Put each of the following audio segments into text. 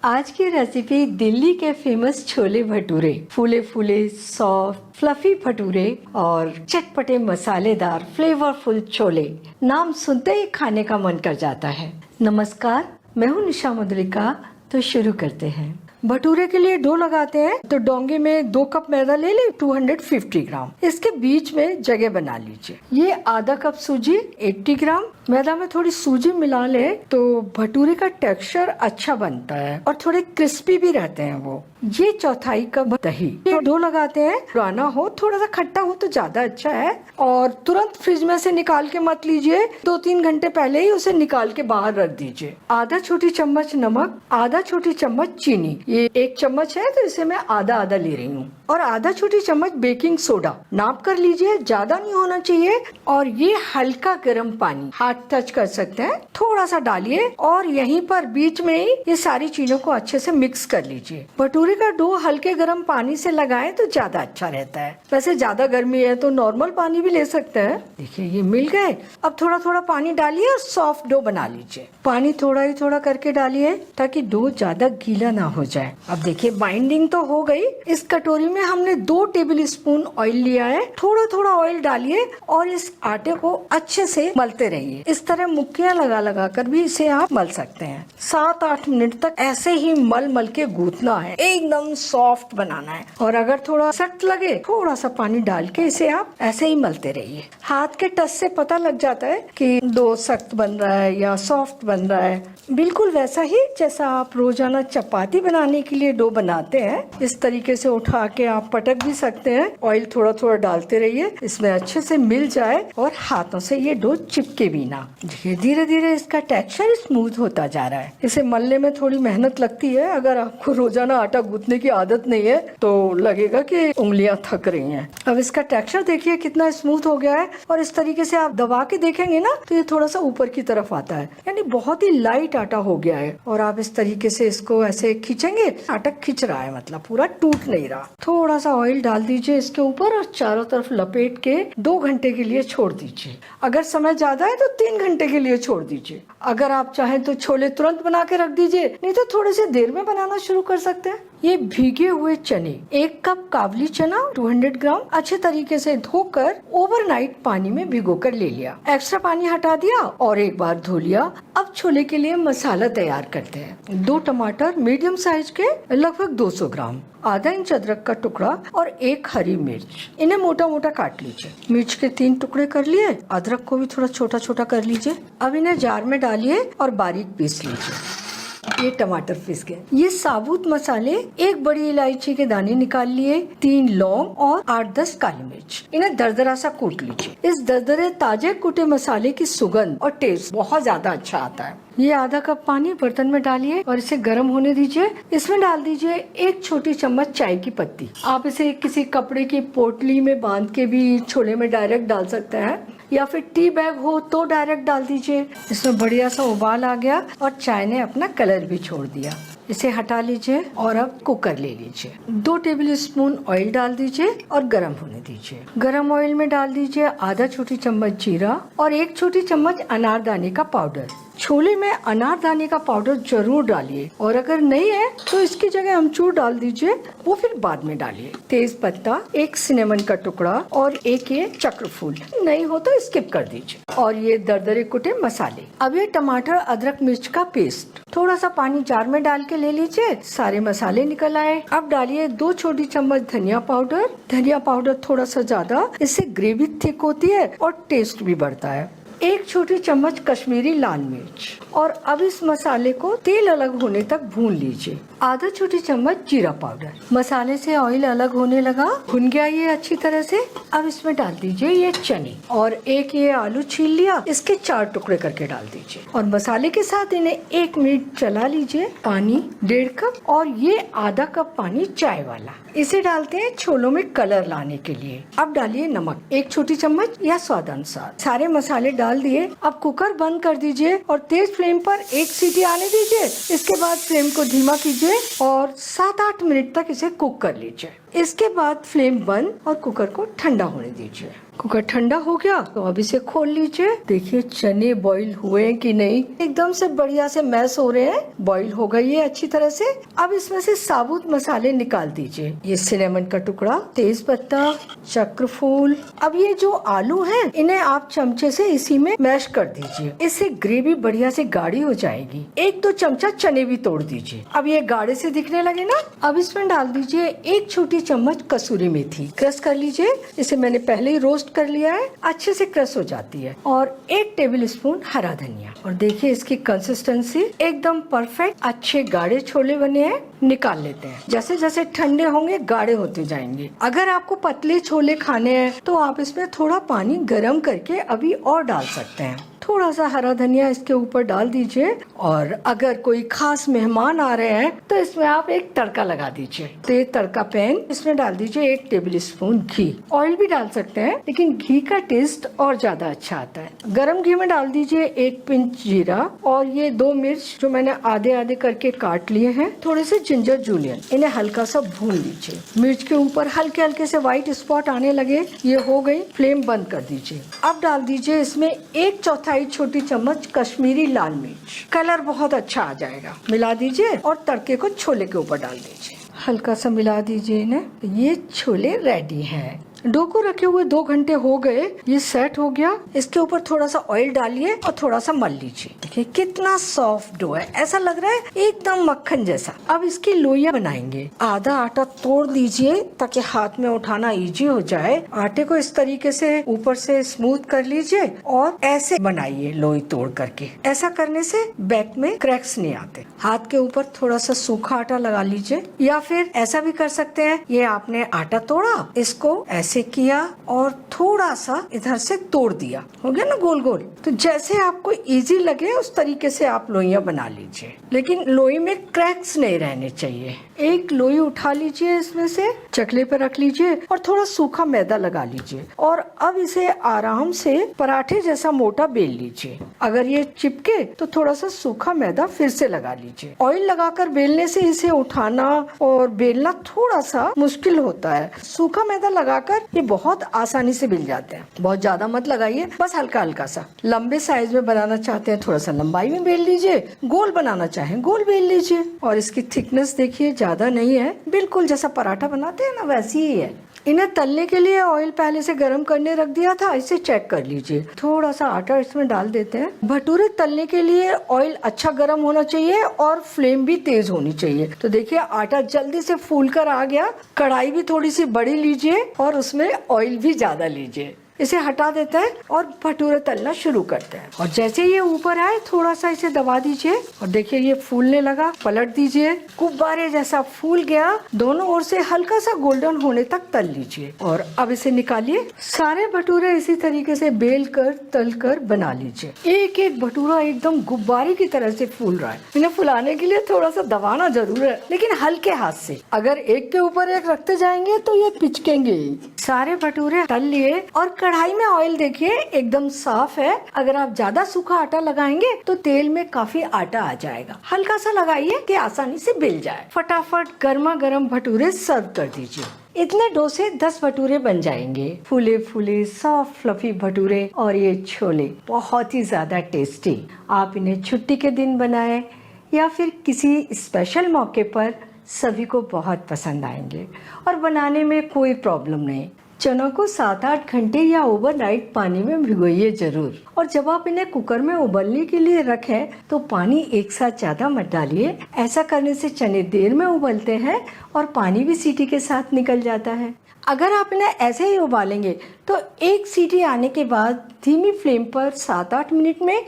आज की रेसिपी दिल्ली के फेमस छोले भटूरे। फूले फूले सॉफ्ट फ्लफी भटूरे और चटपटे मसालेदार फ्लेवरफुल छोले, नाम सुनते ही खाने का मन कर जाता है। नमस्कार, मैं हूँ निशा मधुलिका। तो शुरू करते हैं। भटूरे के लिए डो लगाते हैं तो डोंगे में 2 कप मैदा ले लें, 250 ग्राम। इसके बीच में जगह बना लीजिए। ये आधा कप सूजी 80 ग्राम। मैदा में थोड़ी सूजी मिला ले तो भटूरे का टेक्सचर अच्छा बनता है और थोड़े क्रिस्पी भी रहते हैं वो। ये चौथाई कप दही। ये डो लगाते हैं, पुराना हो, थोड़ा सा खट्टा हो तो ज्यादा अच्छा है। और तुरंत फ्रिज में से निकाल के मत लीजिए, 2-3 घंटे पहले ही उसे निकाल के बाहर रख दीजिए। आधा छोटी चम्मच नमक, आधा छोटी चम्मच चीनी। ये 1 चम्मच है तो इसे मैं आधा आधा ले रही हूँ। और आधा छोटी चम्मच बेकिंग सोडा, नाप कर लीजिए, ज्यादा नहीं होना चाहिए। और ये हल्का गर्म पानी, हाथ टच कर सकते हैं, थोड़ा सा डालिए और यहीं पर बीच में ही ये सारी चीजों को अच्छे से मिक्स कर लीजिए। भटूरे का डो हल्के गर्म पानी से लगाएं तो ज्यादा अच्छा रहता है। वैसे ज्यादा गर्मी है तो नॉर्मल पानी भी ले सकते हैं। देखिए ये मिल गए। अब थोड़ा थोड़ा पानी डालिए और सॉफ्ट डो बना लीजिए। पानी थोड़ा ही थोड़ा करके डालिए ताकि डो ज्यादा गीला ना हो जाए। अब देखिए बाइंडिंग तो हो गई। इस कटोरी में हमने 2 टेबल स्पून ऑयल लिया है। थोड़ा थोड़ा ऑयल डालिए और इस आटे को अच्छे से मलते रहिए। इस तरह मुक्कियां लगा लगा कर भी इसे आप मल सकते हैं। 7-8 मिनट तक ऐसे ही मल मल के गूंथना है, एकदम सॉफ्ट बनाना है। और अगर थोड़ा सख्त लगे, थोड़ा सा पानी डाल के इसे आप ऐसे ही मलते रहिए। हाथ के टच से पता लग जाता है कि डो सख्त बन रहा है या सॉफ्ट बन रहा है। बिल्कुल वैसा ही जैसा आप रोजाना चपाती बनाने के लिए डो बनाते हैं। इस तरीके से उठा के आप पटक भी सकते हैं। ऑयल थोड़ा थोड़ा डालते रहिए, इसमें अच्छे से मिल जाए और हाथों से ये डो चिपके भी ना। धीरे धीरे इसका टेक्सचर स्मूथ होता जा रहा है। इसे मलने में थोड़ी मेहनत लगती है। अगर आपको रोजाना आटा गूंथने की आदत नहीं है तो लगेगा कि उंगलियां थक रही हैं। अब इसका टेक्सचर देखिए कितना स्मूथ हो गया है। और इस तरीके से आप दबा के देखेंगे ना तो ये थोड़ा सा ऊपर की तरफ आता है, यानी बहुत ही लाइट आटा हो गया है। और आप इस तरीके से इसको ऐसे खींचेंगे, आटा खिंच रहा है, मतलब पूरा टूट नहीं रहा। थोड़ा सा ऑयल डाल दीजिए इसके ऊपर और चारों तरफ लपेट के 2 घंटे के लिए छोड़ दीजिए। अगर समय ज्यादा है तो 3 घंटे के लिए छोड़ दीजिए। अगर आप चाहें तो छोले तुरंत बना के रख दीजिए, नहीं तो थोड़ी सी देर में बनाना शुरू कर सकते हैं। ये भीगे हुए चने, 1 कप काबुली चना 200 ग्राम अच्छे तरीके से धोकर ओवरनाइट पानी में भिगोकर ले लिया। एक्स्ट्रा पानी हटा दिया और एक बार धो लिया। अब छोले के लिए मसाला तैयार करते हैं। 2 टमाटर मीडियम साइज के लगभग 200 ग्राम, आधा इंच अदरक का टुकड़ा और 1 हरी मिर्च। इन्हें मोटा मोटा काट लीजिए। मिर्च के 3 टुकड़े कर लिए। अदरक को भी थोड़ा छोटा छोटा कर लीजिए। अब इन्हें जार में डालिए और बारीक पीस लीजिए। ये टमाटर पीस गए। ये साबुत मसाले, 1 बड़ी इलायची के दाने निकाल लिए, 3 लौंग और 8-10 काली मिर्च। इन्हें दरदरा सा कूट लीजिए। इस दरदरे ताजे कूटे मसाले की सुगंध और टेस्ट बहुत ज्यादा अच्छा आता है। ये आधा कप पानी बर्तन में डालिए और इसे गर्म होने दीजिए। इसमें डाल दीजिए 1 छोटी चम्मच चाय की पत्ती। आप इसे किसी कपड़े की पोटली में बांध के भी छोले में डायरेक्ट डाल सकते हैं, या फिर टी बैग हो तो डायरेक्ट डाल दीजिए। इसमें बढ़िया सा उबाल आ गया और चाय ने अपना कलर भी छोड़ दिया। इसे हटा लीजिए और अब कुकर ले लीजिए। 2 टेबल स्पून ऑयल डाल दीजिए और गरम होने दीजिए। गरम ऑयल में डाल दीजिए आधा छोटी चम्मच जीरा और 1 छोटी चम्मच अनारदाने का पाउडर। छोले में अनारदाने का पाउडर जरूर डालिए और अगर नहीं है तो इसकी जगह अमचूर डाल दीजिए, वो फिर बाद में डालिए। तेज पत्ता, 1 सिनेमन का टुकड़ा और 1 ये चक्रफूल, नहीं हो तो स्किप कर दीजिए। और ये दरदरे कुटे मसाले। अब ये टमाटर अदरक मिर्च का पेस्ट, थोड़ा सा पानी जार में डाल के ले लीजिए। सारे मसाले निकल आए। अब डालिए 2 छोटी चम्मच धनिया पाउडर। धनिया पाउडर थोड़ा सा ज्यादा, इससे ग्रेवी थिक होती है और टेस्ट भी बढ़ता है। 1 छोटी चम्मच कश्मीरी लाल मिर्च। और अब इस मसाले को तेल अलग होने तक भून लीजिए। आधा छोटी चम्मच जीरा पाउडर। मसाले से ऑयल अलग होने लगा, भुन गया ये अच्छी तरह से। अब इसमें डाल दीजिए ये चने और 1 ये आलू छील लिया, इसके 4 टुकड़े करके डाल दीजिए और मसाले के साथ इन्हें 1 मिनट चला लीजिए। पानी 1.5 कप और ये आधा कप पानी चाय वाला। इसे डालते हैं छोलों में कलर लाने के लिए। अब डालिए नमक, 1 छोटी चम्मच या स्वाद अनुसार। सारे मसाले डाल दिए। अब कुकर बंद कर दीजिए और तेज फ्लेम पर 1 सीटी आने दीजिए। इसके बाद फ्लेम को धीमा कीजिए और 7-8 मिनट तक इसे कुक कर लीजिए। इसके बाद फ्लेम बंद और कुकर को ठंडा होने दीजिए। कुकर ठंडा हो गया तो अब इसे खोल लीजिए। देखिए चने बॉईल हुए हैं कि नहीं, एकदम से बढ़िया से मैश हो रहे हैं, बॉईल हो गई है अच्छी तरह से। अब इसमें से साबुत मसाले निकाल दीजिए। ये सिनेमन का टुकड़ा, तेज पत्ता, चक्रफूल। अब ये जो आलू हैं, इन्हें आप चमचे से इसी में मैश कर दीजिए। इससे ग्रेवी बढ़िया से गाढ़ी हो जाएगी। 1-2 चमचा चने भी तोड़ दीजिए। अब ये गाढ़े से दिखने लगे ना, अब इसमें डाल दीजिए 1 छोटी चम्मच कसूरी मेथी, क्रश कर लीजिए। इसे मैंने पहले ही रोस्ट कर लिया है, अच्छे से क्रश हो जाती है। और 1 टेबल स्पून हरा धनिया। और देखिए इसकी कंसिस्टेंसी एकदम परफेक्ट, अच्छे गाढ़े छोले बने हैं। निकाल लेते हैं। जैसे जैसे ठंडे होंगे गाढ़े होते जाएंगे। अगर आपको पतले छोले खाने हैं तो आप इसमें थोड़ा पानी गर्म करके अभी और डाल सकते हैं। थोड़ा सा हरा धनिया इसके ऊपर डाल दीजिए। और अगर कोई खास मेहमान आ रहे हैं तो इसमें आप एक तड़का लगा दीजिए। तो ये तड़का पैन, इसमें डाल दीजिए 1 टेबल स्पून घी। ऑयल भी डाल सकते हैं लेकिन घी का टेस्ट और ज्यादा अच्छा आता है। गरम घी में डाल दीजिए 1 पिंच जीरा और ये 2 मिर्च जो मैंने आधे आधे करके काट लिए हैं। थोड़े से जिंजर जूलियन, इन्हें हल्का सा भून लीजिए। मिर्च के ऊपर हल्के हल्के से व्हाइट स्पॉट आने लगे, ये हो गई। फ्लेम बंद कर दीजिए। अब डाल दीजिए इसमें 1/4 छोटी चम्मच कश्मीरी लाल मिर्च, कलर बहुत अच्छा आ जाएगा। मिला दीजिए और तड़के को छोले के ऊपर डाल दीजिए। हल्का सा मिला दीजिए इन्हें। ये छोले रेडी हैं। डो को रखे हुए 2 घंटे हो गए, ये सेट हो गया। इसके ऊपर थोड़ा सा ऑयल डालिए और थोड़ा सा मल लीजिए। देखिए कितना सॉफ्ट डो है, ऐसा लग रहा है एकदम मक्खन जैसा। अब इसकी लोइयां बनाएंगे। आधा आटा तोड़ लीजिए ताकि हाथ में उठाना इजी हो जाए। आटे को इस तरीके से ऊपर से स्मूथ कर लीजिए और ऐसे बनाइए लोई तोड़ करके। ऐसा करने से बैक में क्रैक्स नहीं आते। हाथ के ऊपर थोड़ा सा सूखा आटा लगा लीजिए, या फिर ऐसा भी कर सकते हैं। ये आपने आटा तोड़ा, इसको ऐसे किया और थोड़ा सा इधर से तोड़ दिया, हो गया ना गोल गोल। तो जैसे आपको इजी लगे उस तरीके से आप लोइयां बना लीजिए, लेकिन लोई में क्रैक्स नहीं रहने चाहिए। एक लोई उठा लीजिए, इसमें से चकले पर रख लीजिए और थोड़ा सूखा मैदा लगा लीजिए। और अब इसे आराम से पराठे जैसा मोटा बेल लीजिए। अगर ये चिपके तो थोड़ा सा सूखा मैदा फिर से लगा लीजिए। ऑयल लगाकर बेलने से इसे उठाना और बेलना थोड़ा सा मुश्किल होता है। सूखा मैदा लगाकर ये बहुत आसानी से मिल जाते हैं। बहुत ज्यादा मत लगाइए, बस हल्का हल्का सा। लंबे साइज में बनाना चाहते हैं थोड़ा सा लंबाई में बेल लीजिए, गोल बनाना चाहें गोल बेल लीजिए। और इसकी थिकनेस देखिए ज्यादा नहीं है, बिल्कुल जैसा पराठा बनाते हैं ना वैसी ही है। इन्हें तलने के लिए ऑयल पहले से गर्म करने रख दिया था, इसे चेक कर लीजिए। थोड़ा सा आटा इसमें डाल देते हैं। भटूरे तलने के लिए ऑयल अच्छा गर्म होना चाहिए और फ्लेम भी तेज होनी चाहिए। तो देखिए आटा जल्दी से फूल कर आ गया। कढ़ाई भी थोड़ी सी बड़ी लीजिए और उसमें ऑयल भी ज्यादा लीजिए। इसे हटा देते हैं और भटूरे तलना शुरू करते हैं। और जैसे ये ऊपर आए थोड़ा सा इसे दबा दीजिए और देखिए ये फूलने लगा। पलट दीजिए, गुब्बारे जैसा फूल गया। दोनों ओर से हल्का सा गोल्डन होने तक तल लीजिए और अब इसे निकालिए। सारे भटूरे इसी तरीके से बेल कर तल कर बना लीजिए। एक एक भटूरा एकदम गुब्बारे की तरह से फूल रहा है। इन्हें फुलाने के लिए थोड़ा सा दबाना जरूर है, लेकिन हल्के हाथ से। अगर एक के ऊपर एक रखते जाएंगे तो ये पिचकेंगे। सारे भटूरे तल लिए और कढ़ाई में ऑयल देखिए एकदम साफ है। अगर आप ज्यादा सूखा आटा लगाएंगे तो तेल में काफी आटा आ जाएगा। हल्का सा लगाइए कि आसानी से बिल जाए। फटाफट गर्मा गर्म भटूरे सर्व कर दीजिए। इतने डो से 10 भटूरे बन जाएंगे। फूले फूले सॉफ्ट फ्लफी भटूरे और ये छोले बहुत ही ज्यादा टेस्टी। आप इन्हें छुट्टी के दिन बनाएं या फिर किसी स्पेशल मौके पर, सभी को बहुत पसंद आएंगे और बनाने में कोई प्रॉब्लम नहीं। चनों को 7-8 घंटे या ओवरनाइट पानी में भिगोइए जरूर। और जब आप इन्हें कुकर में उबलने के लिए रखें तो पानी एक साथ ज्यादा मत डालिए। ऐसा करने से चने देर में उबलते हैं और पानी भी सीटी के साथ निकल जाता है। अगर आप इन्हें ऐसे ही उबालेंगे तो 1 सीटी आने के बाद धीमी फ्लेम पर 7-8 मिनट में,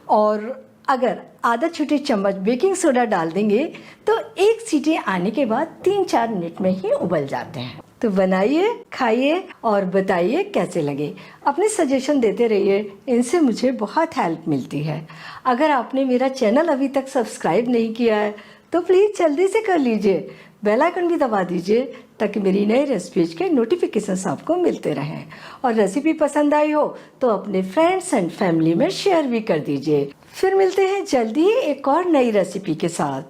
और अगर आधा छोटी चम्मच बेकिंग सोडा डाल देंगे तो 1 सीटी आने के बाद 3-4 मिनट में ही उबल जाते हैं। तो बनाइए, खाइए और बताइए कैसे लगे। अपने सजेशन देते रहिए, इनसे मुझे बहुत हेल्प मिलती है। अगर आपने मेरा चैनल अभी तक सब्सक्राइब नहीं किया है तो प्लीज़ जल्दी से कर लीजिए। बेल आइकन भी दबा दीजिए ताकि मेरी नई रेसिपीज के नोटिफिकेशंस आपको मिलते रहें। और रेसिपी पसंद आई हो तो अपने फ्रेंड्स एंड फैमिली में शेयर भी कर दीजिए। फिर मिलते हैं जल्दी ही एक और नई रेसिपी के साथ।